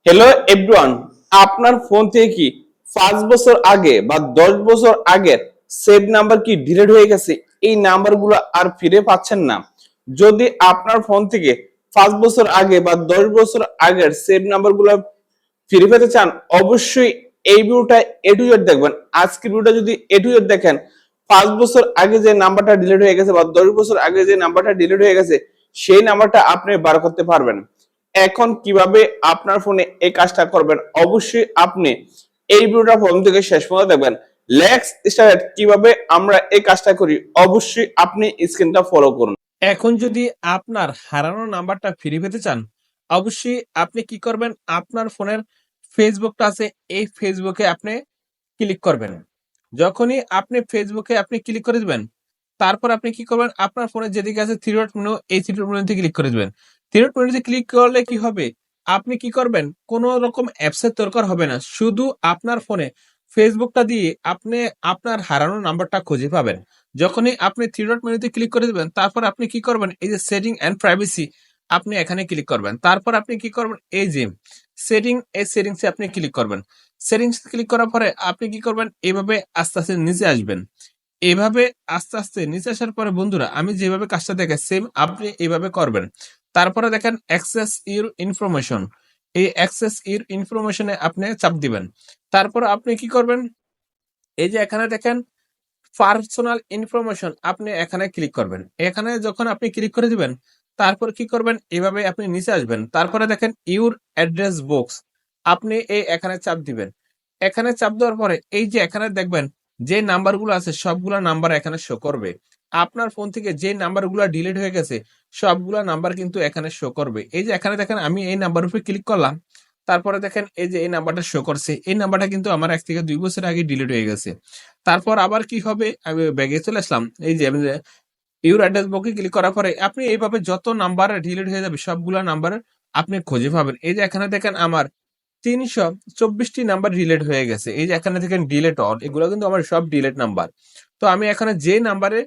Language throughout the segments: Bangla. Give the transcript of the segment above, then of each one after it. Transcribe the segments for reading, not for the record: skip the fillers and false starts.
হ্যালো এভরিওয়ান, আপনার ফোন থেকে কি 5 বছর আগে বা 10 বছর আগের সেভ নাম্বার কি ডিলিট হয়ে গেছে? এই নাম্বারগুলো আর ফিরে পাচ্ছেন না। যদি আপনার ফোন থেকে 5 বছর আগে বা 10 বছর আগের সেভ নাম্বারগুলো ফিরে পেতে চান, অবশ্যই এই ভিডিওটা এ টু জেড দেখবেন। আজকের ভিডিওটা যদি এ টু জেড দেখেন, 5 বছর আগে যে নাম্বারটা ডিলিট হয়ে গেছে বা 10 বছর আগে যে নাম্বারটা ডিলিট হয়ে গেছে, সেই নাম্বারটা আপনি বার করতে পারবেন। এখন কিভাবে আপনার ফোনে এই কাজটা করবেন, অবশ্যই আপনি এই ভিডিওটা প্রথম থেকে শেষ পর্যন্ত দেখবেন। Let's start. কিভাবে আমরা এই কাজটা করি, অবশ্যই আপনি স্ক্রিনটা ফলো করুন। এখন যদি আপনার হারানো নাম্বারটা ফিরে পেতে চান, অবশ্যই আপনি কি করবেন, আপনার ফোনের ফেসবুকটা আছে, এই ফেসবুকে আপনি ক্লিক করবেন। যখনই আপনি ফেসবুকে আপনি ক্লিক করে দিবেন, তারপর আপনি কি করবেন, আপনার ফোনে যেদিকে আছে থ্রি ডট মেনু, এই থ্রি ডট মেনুতে ক্লিক করে দিবেন। থ্রি ডট মেনুতে ক্লিক করলে কি হবে, আপনি কি করবেন, কোনো রকম অ্যাপসের দরকার হবে না, শুধু আপনার ফোনে ফেসবুকটা দিয়ে আপনি আপনার হারানো নাম্বারটা খুঁজে পাবেন। যখনই আপনি থ্রি ডট মেনুতে ক্লিক করে দিবেন, তারপর আপনি কি করবেন, এই যে সেটিং এন্ড প্রাইভেসি, আপনি এখানে ক্লিক করবেন। তারপর আপনি কি করবেন, এই যে এই সেটিংসে আপনি ক্লিক করবেন। সেটিংস ক্লিক করার পরে আপনি কি করবেন, এভাবে আস্তে আস্তে নিচে আসবেন। এভাবে আস্তে আস্তে নিচে আসার পরে বন্ধুরা, আমি যেভাবে কাজটা দেখে সেম আপনি এইভাবে করবেন। তারপরে দেখেন অ্যাক্সেস ইউর ইনফরমেশন, এই অ্যাক্সেস ইউর ইনফরমেশনে আপনি চাপ দিবেন। তারপর আপনি কি করবেন, এই যে এখানে দেখেন পার্সোনাল ইনফরমেশন, আপনি এখানে ক্লিক করবেন। এখানে যখন আপনি ক্লিক করে দিবেন, তারপর কি করবেন, এভাবে আপনি নিচে আসবেন। তারপরে দেখেন ইউর অ্যাড্রেস বক্স, আপনি এই এখানে চাপ দিবেন। এখানে চাপ দেওয়ার পরে এই যে এখানে দেখবেন যে নাম্বারগুলো আছে, সবগুলা নাম্বার এখানে শো করবে। আপনার ফোন থেকে যে নাম্বারগুলো ডিলিট হয়ে গেছে, সবগুলা নাম্বার কিন্তু এখানে শো করবে। এই যে এখানে দেখেন আমি এই নাম্বার উপরে ক্লিক করলাম, তারপরে দেখেন এই যে এই নাম্বারটা শো করছে, এই নাম্বারটা কিন্তু আমার 1 থেকে 2 বছর আগে ডিলিট হয়ে গেছে। তারপর আবার কি হবে, আমি ব্যাগে চলে আসলাম। এই যে আমি ইউর অ্যাড্রেস বুকে ক্লিক করার পরে আপনি এইভাবে যত নাম্বার ডিলিট হয়ে যাবে, সবগুলা নাম্বার আপনি খুঁজে পাবেন। এই যে এখানে দেখেন আমার 324টি নাম্বার ডিলিট হয়ে গেছে। এই যে এখানে দেখেন ডিলিট অল, এগুলো কিন্তু আমার সব ডিলিট নাম্বার। তো আমি এখানে যে নাম্বারে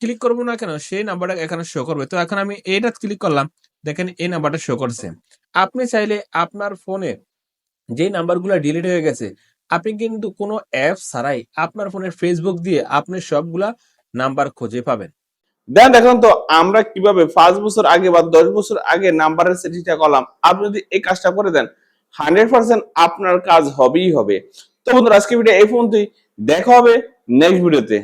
ক্লিক করবো না কেন, সেই নাম্বারটা এখানে শো করবে। তো এখন আমি এইটা ক্লিক করলাম, দেখেন এই নাম্বারটা শো করছে। আপনি চাইলে আপনার ফোনে যে নাম্বারগুলো ডিলিট হয়ে গেছে, আপনি কিন্তু কোনো অ্যাপ ছাড়াই আপনার ফোনের ফেসবুক দিয়ে আপনি সবগুলা নাম্বার খুঁজে পাবেন। দেখুন তো আমরা কিভাবে 5 বছর আগে বা 10 বছর আগে নাম্বারের সেটিংটা করলাম। আপনি যদি এই কাজটা করে দেন, 100% আপনার কাজ হবেই হবে। তো বন্ধুরা, আজকে ভিডিও এই পর্যন্তই। দেখা হবে নেক্সট ভিডিওতে।